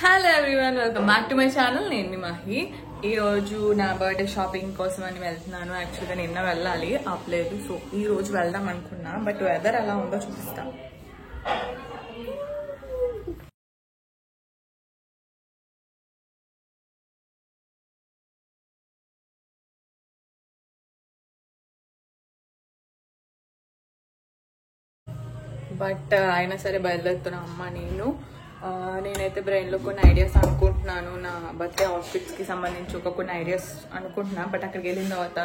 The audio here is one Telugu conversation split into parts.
Hello everyone, welcome back to my channel. నేను మీ మహి. ఈ రోజు నా బర్త్డే షాపింగ్ కోసం అని వెళ్తున్నాను. యాక్చువల్గా నిన్న వెళ్ళాలి, ఆపలేదు. సో ఈ రోజు వెళ్దాం అనుకున్నా, బట్ వెదర్ ఎలా ఉందో చూపిస్తా. బట్ అయినా సరే బయలుదేరుతున్నా అమ్మ నేనైతే బ్రెయిన్లో కొన్ని ఐడియాస్ అనుకుంటున్నాను. నా బర్త్డే అవుట్ఫిట్స్కి సంబంధించి కొన్ని ఐడియాస్ అనుకుంటున్నాను. బట్ అక్కడికి వెళ్ళిన తర్వాత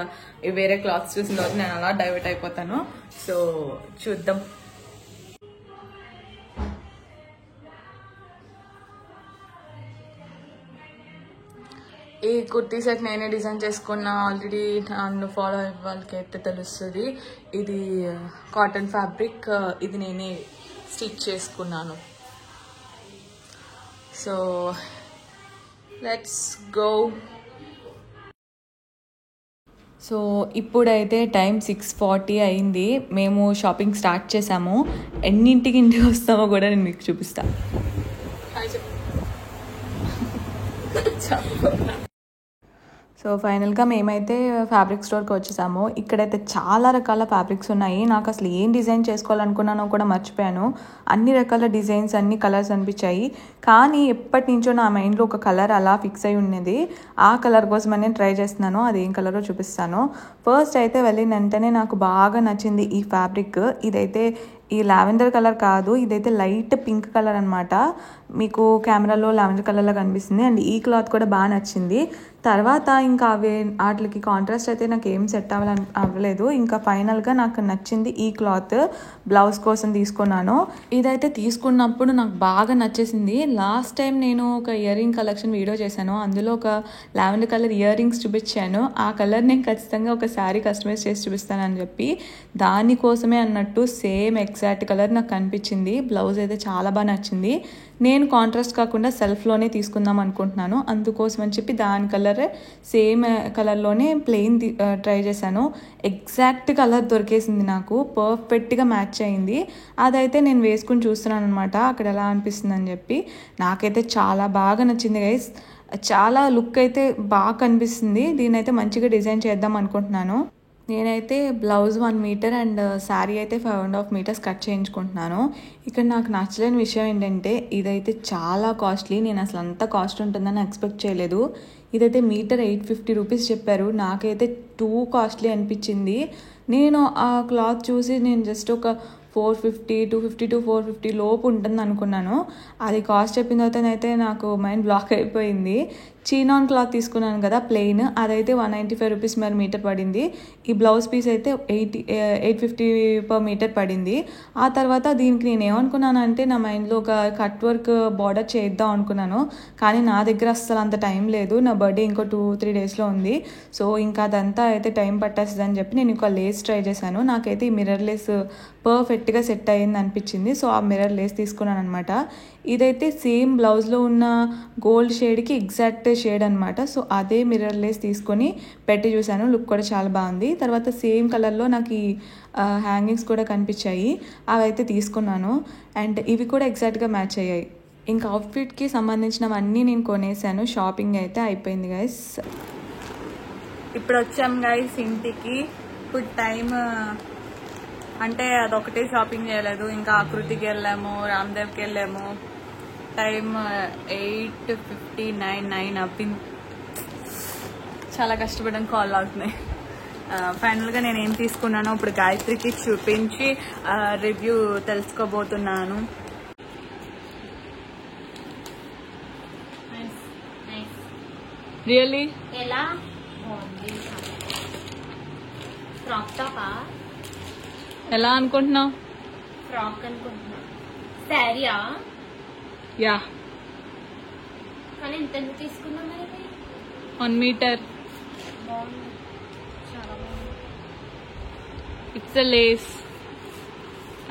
వేరే క్లాత్స్ చూసిన తర్వాత నేను అలా డైవర్ట్ అయిపోతాను. సో చూద్దాం. ఈ కుర్తీ సెట్ నేనే డిజైన్ చేసుకున్నా. ఆల్రెడీ నన్ను ఫాలో అయ్యే వాళ్ళకి అయితే తెలుస్తుంది. ఇది కాటన్ ఫ్యాబ్రిక్, ఇది నేనే స్టిచ్ చేసుకున్నాను. So let's go. సో ఇప్పుడైతే టైం 6:40 అయింది. మేము షాపింగ్ స్టార్ట్ చేసాము. ఇంటికి వస్తామో కూడా నేను మీకు చూపిస్తాను. సో ఫైనల్గా మేమైతే ఫ్యాబ్రిక్ స్టోర్కి వచ్చేసాము. ఇక్కడైతే చాలా రకాల ఫ్యాబ్రిక్స్ ఉన్నాయి. నాకు అసలు ఏం డిజైన్ చేసుకోవాలనుకున్నానో కూడా మర్చిపోయాను. అన్ని రకాల డిజైన్స్, అన్ని కలర్స్ అనిపించాయి. కానీ ఎప్పటి నుంచో నా మైండ్లో ఒక కలర్ అలా ఫిక్స్ అయి ఉన్నది. ఆ కలర్ కోసం నేను ట్రై చేస్తున్నాను. అది ఏం కలరో చూపిస్తాను. ఫస్ట్ అయితే వెళ్ళిన వెంటనే నాకు బాగా నచ్చింది ఈ ఫ్యాబ్రిక్. ఇదైతే ఈ లావెండర్ కలర్ కాదు, ఇదైతే లైట్ పింక్ కలర్ అనమాట. మీకు కెమెరాలో లావెండర్ కలర్లో కనిపిస్తుంది. అండ్ ఈ క్లాత్ కూడా బాగా నచ్చింది. తర్వాత ఇంకా వాటికి కాంట్రాస్ట్ అయితే నాకు ఏం సెట్ అవ్వలేదు. ఇంకా ఫైనల్గా నాకు నచ్చింది ఈ క్లాత్. బ్లౌజ్ కోసం తీసుకున్నాను. ఇదైతే తీసుకున్నప్పుడు నాకు బాగా నచ్చేసింది. లాస్ట్ టైం నేను ఒక ఇయర్ రింగ్ కలెక్షన్ వీడియో చేశాను. అందులో ఒక లావెండర్ కలర్ ఇయర్ రింగ్స్ చూపించాను. ఆ కలర్ నేను ఖచ్చితంగా ఒక శారీ కస్టమైజ్ చేసి చూపిస్తానని చెప్పి దానికోసమే అన్నట్టు సేమ్ ఎగ్జాక్ట్ కలర్ నాకు కనిపించింది. బ్లౌజ్ అయితే చాలా బాగా నచ్చింది. నేను కాంట్రాస్ట్ కాకుండా సెల్ఫ్లోనే తీసుకుందాం అనుకుంటున్నాను. అందుకోసం అని చెప్పి దాని కలర్ సేమ్ కలర్లోనే ప్లెయిన్ ట్రై చేశాను. ఎగ్జాక్ట్ కలర్ దొరికేసింది నాకు. పర్ఫెక్ట్గా మ్యాచ్ అయింది. అదైతే నేను వేసుకుని చూస్తున్నాను అనమాట, అక్కడ ఎలా అనిపిస్తుంది అని చెప్పి. నాకైతే చాలా బాగా నచ్చింది గైస్. చాలా లుక్ అయితే బాగా కనిపిస్తుంది. దీనైతే మంచిగా డిజైన్ చేద్దాం అనుకుంటున్నాను. నేనైతే బ్లౌజ్ 1 మీటర్ అండ్ శారీ అయితే 5.5 మీటర్స్ కట్ చేయించుకుంటున్నాను. ఇక్కడ నాకు నచ్చలేని విషయం ఏంటంటే ఇదైతే చాలా కాస్ట్లీ. నేను అసలు అంత కాస్ట్ ఉంటుందని ఎక్స్పెక్ట్ చేయలేదు. ఇదైతే మీటర్ 850 రూపీస్ చెప్పారు. నాకైతే టూ కాస్ట్లీ అనిపించింది. నేను ఆ క్లాత్ చూసి నేను జస్ట్ ఒక 250 to 450 లోపు ఉంటుంది అనుకున్నాను. అది కాస్ట్ చెప్పిన తర్వాత అయితే నాకు మైండ్ బ్లాక్ అయిపోయింది. చీనాన్ క్లాత్ తీసుకున్నాను కదా ప్లెయిన్, అదైతే 195 రూపీస్ మరి మీటర్ పడింది. ఈ బ్లౌజ్ పీస్ అయితే 850 పర్ మీటర్ పడింది. ఆ తర్వాత దీనికి నేను ఏమనుకున్నాను అంటే నా మైండ్లో ఒక కట్ వర్క్ బార్డర్ చేద్దాం అనుకున్నాను. కానీ నా దగ్గర అస్సలు అంత టైం లేదు. నా బర్త్డే ఇంకో 2-3 డేస్లో ఉంది. సో ఇంకా అదంతా అయితే టైం పట్టేస్తుంది అని చెప్పి నేను ఇంకా లేస్ ట్రై చేశాను. నాకైతే ఈ మిర్రర్ లేస్ పర్ఫెక్ట్గా సెట్ అయ్యింది అనిపించింది. సో ఆ మిర్రర్ లేస్ తీసుకున్నాను అనమాట. ఇదైతే సేమ్ బ్లౌజ్లో ఉన్న గోల్డ్ షేడ్కి ఎగ్జాక్ట్ షేడ్ అనమాట. సో అదే మిర్రర్ లేస్ తీసుకొని పెట్టి చూశాను. లుక్ కూడా చాలా బాగుంది. తర్వాత సేమ్ కలర్లో నాకు ఈ హ్యాంగింగ్స్ కూడా కనిపించాయి. అవి అయితే తీసుకున్నాను. అండ్ ఇవి కూడా ఎగ్జాక్ట్గా మ్యాచ్ అయ్యాయి. ఇంకా అవుట్ఫిట్కి సంబంధించినవన్నీ నేను కొనేసాను. షాపింగ్ అయితే అయిపోయింది గైస్. ఇప్పుడు వచ్చాం గైస్ ఇంటికి. ఇప్పుడు టైం అంటే అదొకటే షాపింగ్ చేయలేదు. ఇంకా ఆకృతికి వెళ్ళాము, రామ్దేవ్కి వెళ్ళాము. టైం 8:59 అవ్వింది. చాలా కష్టపడడం కాల్ అవుతున్నాయి. ఫైనల్గా నేను ఏం తీసుకున్నానో ఇప్పుడు గాయత్రికి చూపించి రివ్యూ తెలుసుకోబోతున్నాను. రియల్లీ ఎలా ఫ్రాక్ టాపా? ఎలా అనుకుంటున్నావు? ఫ్రాక్ అనుకుంటున్నా. శారీయా? యా. కానీ ఎంత తీసుకున్నా మరి? 1 మీటర్. బాగుంది, చాలా బాగుంది. ఇట్స్ లేస్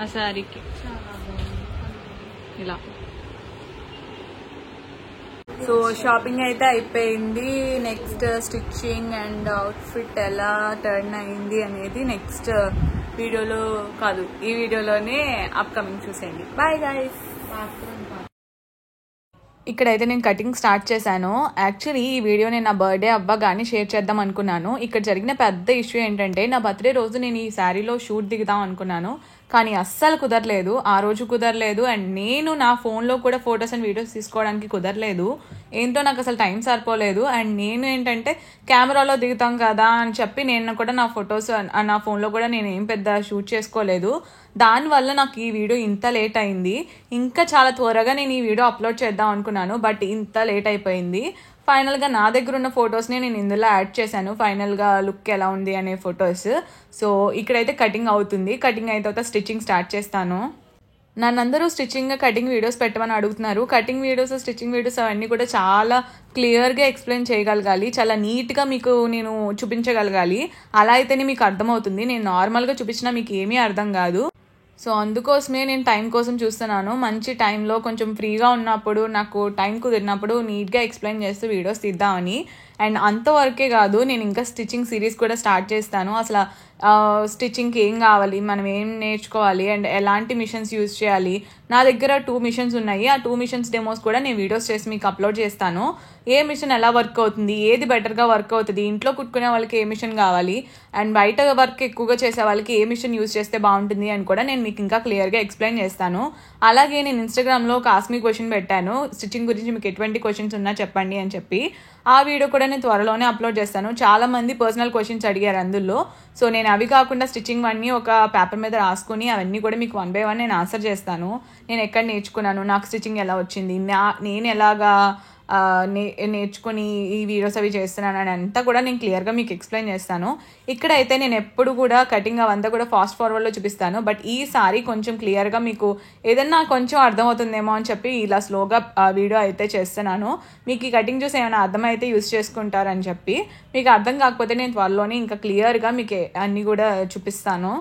ఆ శారీకి. చాలా బాగుంది ఇలా. సో షాపింగ్ అయితే అయిపోయింది. నెక్స్ట్ స్టిచ్చింగ్ అండ్ అవుట్ఫిట్ ఎలా టర్న్ అయింది అనేది నెక్స్ట్ వీడియోలో కాదు, ఈ వీడియోలోనే అప్కమింగ్ చూసేయండి. Bye guys. ఇక్కడైతే నేను కటింగ్ స్టార్ట్ చేశాను. యాక్చువల్లీ ఈ వీడియో నేను నా బర్త్డే అవ్వగానే షేర్ చేద్దాం అనుకున్నాను. ఇక్కడ జరిగిన పెద్ద ఇష్యూ ఏంటంటే నా బర్త్డే రోజు నేను ఈ శారీలో షూట్ దిగుదాం అనుకున్నాను, కానీ అస్సలు కుదరలేదు. ఆ రోజు కుదరలేదు. అండ్ నేను నా ఫోన్లో కూడా ఫొటోస్ అండ్ వీడియోస్ తీసుకోవడానికి కుదరలేదు. ఏంటో నాకు అసలు టైం సరిపోలేదు. అండ్ నేను ఏంటంటే కెమెరాలో దిగుతాం కదా అని చెప్పి నేను కూడా నా ఫొటోస్ నా ఫోన్లో కూడా నేను ఏం పెద్ద షూట్ చేసుకోలేదు. దానివల్ల నాకు ఈ వీడియో ఇంత లేట్ అయింది. ఇంకా చాలా త్వరగా నేను ఈ వీడియో అప్లోడ్ చేద్దాం అనుకున్నాను, బట్ ఇంత లేట్ అయిపోయింది. ఫైనల్గా నా దగ్గర ఉన్న ఫొటోస్ని నేను ఇందులో యాడ్ చేశాను, ఫైనల్గా లుక్ ఎలా ఉంది అనే ఫొటోస్. సో ఇక్కడైతే కటింగ్ అవుతుంది. కటింగ్ అయిన తర్వాత స్టిచ్చింగ్ స్టార్ట్ చేస్తాను. నన్నందరూ స్టిచ్చింగ్ కటింగ్ వీడియోస్ పెట్టమని అడుగుతున్నారు. కటింగ్ వీడియోస్ స్టిచ్చింగ్ వీడియోస్ అవన్నీ కూడా చాలా క్లియర్గా ఎక్స్ప్లెయిన్ చేయగలగాలి, చాలా నీట్గా మీకు నేను చూపించగలగాలి. అలా అయితేనే మీకు అర్థమవుతుంది. నేను నార్మల్గా చూపించినా మీకు ఏమీ అర్థం కాదు. సో అందుకోసమే నేను టైం కోసం చూస్తున్నాను. మంచి టైంలో కొంచెం ఫ్రీగా ఉన్నప్పుడు నాకు టైం కుదిరినప్పుడు నీట్గా ఎక్స్ప్లెయిన్ చేస్తూ వీడియోస్ తీద్దామని. అండ్ అంతవరకే కాదు, నేను ఇంకా స్టిచ్చింగ్ సిరీస్ కూడా స్టార్ట్ చేస్తాను. అసలు స్టిచ్చింగ్కి ఏం కావాలి, మనం ఏం నేర్చుకోవాలి, అండ్ ఎలాంటి మిషన్స్ యూజ్ చేయాలి. నా దగ్గర 2 మిషన్స్ ఉన్నాయి. ఆ 2 మిషన్స్ డెమోస్ కూడా నేను వీడియోస్ చేసి మీకు అప్లోడ్ చేస్తాను. ఏ మిషన్ ఎలా వర్క్ అవుతుంది, ఏది బెటర్గా వర్క్ అవుతుంది, ఇంట్లో కుట్టుకునే వాళ్ళకి ఏ మిషన్ కావాలి, అండ్ బయట వర్క్ ఎక్కువగా చేసే వాళ్ళకి ఏ మిషన్ యూజ్ చేస్తే బాగుంటుంది అని కూడా నేను మీకు ఇంకా క్లియర్గా ఎక్స్ప్లెయిన్ చేస్తాను. అలాగే నేను ఇన్స్టాగ్రామ్లో ఒక ఆస్క్ మీ క్వశ్చన్ పెట్టాను, స్టిచ్చింగ్ గురించి మీకు ఎటువంటి క్వశ్చన్స్ ఉన్నా చెప్పండి అని చెప్పి. ఆ వీడియో కూడా నేను త్వరలోనే అప్లోడ్ చేస్తాను. చాలామంది పర్సనల్ క్వశ్చన్స్ అడిగారు అందులో. సో నేను అవి కాకుండా స్టిచ్చింగ్ అన్నీ ఒక పేపర్ మీద రాసుకుని అవన్నీ కూడా మీకు 1 by 1 నేను ఆన్సర్ చేస్తాను. నేను ఎక్కడ నేర్చుకున్నాను, నాకు స్టిచ్చింగ్ ఎలా వచ్చింది, నేను ఎలాగా నేర్చుకుని ఈ వీడియోస్ అవి చేస్తున్నాను అని అంతా కూడా నేను క్లియర్గా మీకు ఎక్స్ప్లెయిన్ చేస్తాను. ఇక్కడైతే నేను ఎప్పుడు కూడా కటింగ్ అవంతా కూడా ఫాస్ట్ ఫార్వర్డ్లో చూపిస్తాను, బట్ ఈసారి కొంచెం క్లియర్గా మీకు ఏదన్నా కొంచెం అర్థమవుతుందేమో అని చెప్పి ఇలా స్లోగా వీడియో అయితే చేస్తున్నాను. మీకు ఈ కటింగ్ చూసి ఏమైనా అర్థమైతే యూస్ చేసుకుంటారని చెప్పి. మీకు అర్థం కాకపోతే నేను త్వరలోనే ఇంకా క్లియర్గా మీకు అన్నీ కూడా చూపిస్తాను.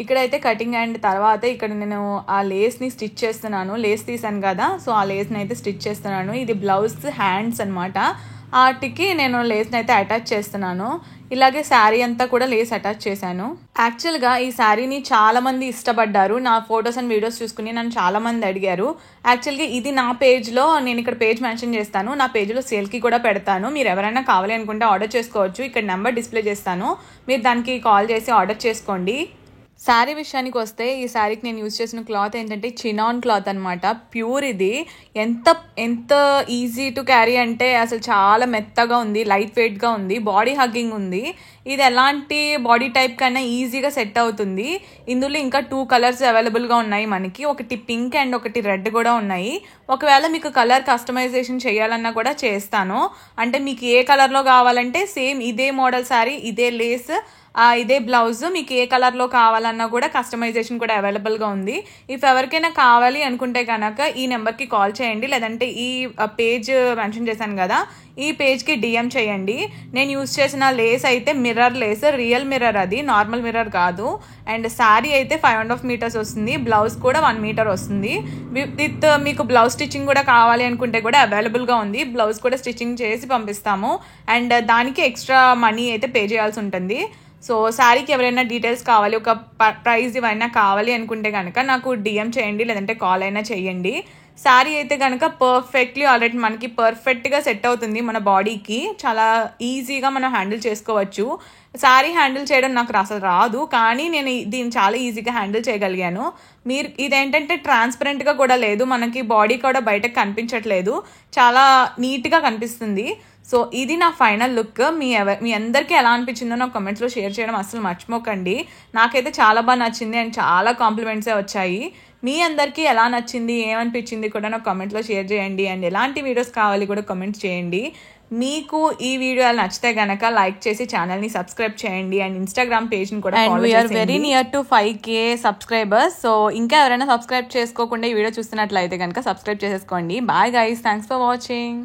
ఇక్కడైతే కటింగ్ అండ్ తర్వాత ఇక్కడ నేను ఆ లేస్ని స్టిచ్ చేస్తున్నాను. లేస్ తీసాను కదా, సో ఆ లేస్ని అయితే స్టిచ్ చేస్తున్నాను. ఇది బ్లౌజ్ హ్యాండ్స్ అనమాట. వాటికి నేను లేస్ని అయితే అటాచ్ చేస్తున్నాను. ఇలాగే శారీ అంతా కూడా లేస్ అటాచ్ చేశాను. యాక్చువల్గా ఈ శారీని చాలామంది ఇష్టపడ్డారు. నా ఫొటోస్ అండ్ వీడియోస్ చూసుకుని నన్ను చాలామంది అడిగారు. యాక్చువల్గా ఇది నా పేజ్లో, నేను ఇక్కడ పేజ్ మెన్షన్ చేస్తాను, నా పేజ్లో సేల్కి కూడా పెడతాను. మీరు ఎవరైనా కావాలి అనుకుంటే ఆర్డర్ చేసుకోవచ్చు. ఇక్కడ నెంబర్ డిస్ప్లే చేస్తాను, మీరు దానికి కాల్ చేసి ఆర్డర్ చేసుకోండి. శారీ విషయానికి వస్తే ఈ శారీకి నేను యూజ్ చేసిన క్లాత్ ఏంటంటే చినాన్ క్లాత్ అనమాట. ప్యూర్. ఇది ఎంత ఈజీ టు క్యారీ అంటే అసలు చాలా మెత్తగా ఉంది, లైట్ వెయిట్గా ఉంది, బాడీ హగ్గింగ్ ఉంది. ఇది ఎలాంటి బాడీ టైప్ కన్నా ఈజీగా సెట్ అవుతుంది. ఇందులో ఇంకా 2 కలర్స్ అవైలబుల్గా ఉన్నాయి మనకి. ఒకటి పింక్ అండ్ ఒకటి రెడ్ కూడా ఉన్నాయి. ఒకవేళ మీకు కలర్ కస్టమైజేషన్ చేయాలన్నా కూడా చేస్తాను. అంటే మీకు ఏ కలర్లో కావాలంటే సేమ్ ఇదే మోడల్ శారీ, ఇదే లేస్, ఇదే బ్లౌజ్ మీకు ఏ కలర్లో కావాలన్నా కూడా కస్టమైజేషన్ కూడా అవైలబుల్గా ఉంది. ఇఫ్ ఎవరికైనా కావాలి అనుకుంటే కనుక ఈ నెంబర్కి కాల్ చేయండి, లేదంటే ఈ పేజ్ మెన్షన్ చేశాను కదా, ఈ పేజ్కి డిఎం చేయండి. నేను యూజ్ చేసిన లేస్ అయితే మిర్రర్ లేస్, రియల్ మిర్రర్, అది నార్మల్ మిర్రర్ కాదు. అండ్ శారీ అయితే 5.5 మీటర్స్ వస్తుంది, బ్లౌజ్ కూడా 1 మీటర్ వస్తుంది. విత్ మీకు బ్లౌజ్ స్టిచ్చింగ్ కూడా కావాలి అనుకుంటే కూడా అవైలబుల్గా ఉంది. బ్లౌజ్ కూడా స్టిచ్చింగ్ చేసి పంపిస్తాము. అండ్ దానికి ఎక్స్ట్రా మనీ అయితే పే చేయాల్సి ఉంటుంది. సో శారీకి ఎవరైనా డీటెయిల్స్ కావాలి, ఒక ప్రైస్ ఇవైనా కావాలి అనుకుంటే కనుక నాకు డిఎం చేయండి, లేదంటే కాల్ అయినా చేయండి. శారీ అయితే కనుక పర్ఫెక్ట్లీ ఆల్రెడీ మనకి పర్ఫెక్ట్గా సెట్ అవుతుంది మన బాడీకి. చాలా ఈజీగా మనం హ్యాండిల్ చేసుకోవచ్చు. శారీ హ్యాండిల్ చేయడం నాకు అసలు రాదు, కానీ నేను దీన్ని చాలా ఈజీగా హ్యాండిల్ చేయగలిగాను. మీరు ఇదేంటంటే ట్రాన్స్పరెంట్గా కూడా లేదు, మనకి బాడీ కూడా బయటకు కనిపించట్లేదు, చాలా నీట్గా కనిపిస్తుంది. సో ఇది నా ఫైనల్ లుక్. మీ అందరికీ ఎలా అనిపించిందో నాకు కామెంట్స్లో షేర్ చేయడం అసలు మర్చిపోకండి. నాకైతే చాలా బాగా నచ్చింది అండ్ చాలా కాంప్లిమెంట్సే వచ్చాయి. మీ అందరికీ ఎలా నచ్చింది, ఏమనిపించింది కూడా నాకు కామెంట్లో షేర్ చేయండి. అండ్ ఎలాంటి వీడియోస్ కావాలి కూడా కామెంట్స్ చేయండి. మీకు ఈ వీడియో నచ్చితే గనక లైక్ చేసి ఛానల్ని సబ్స్క్రైబ్ చేయండి. అండ్ ఇన్స్టాగ్రామ్ పేజ్ని కూడా ఫాలో చేయండి. We're very near to 5K subscribers. So ఇంకా ఎవరైనా సబ్స్క్రైబ్ చేసుకోకుండా ఈ వీడియో చూస్తున్నట్లయితే కనుక సబ్స్క్రైబ్ చేసేసుకోండి. Bye guys, thanks for watching.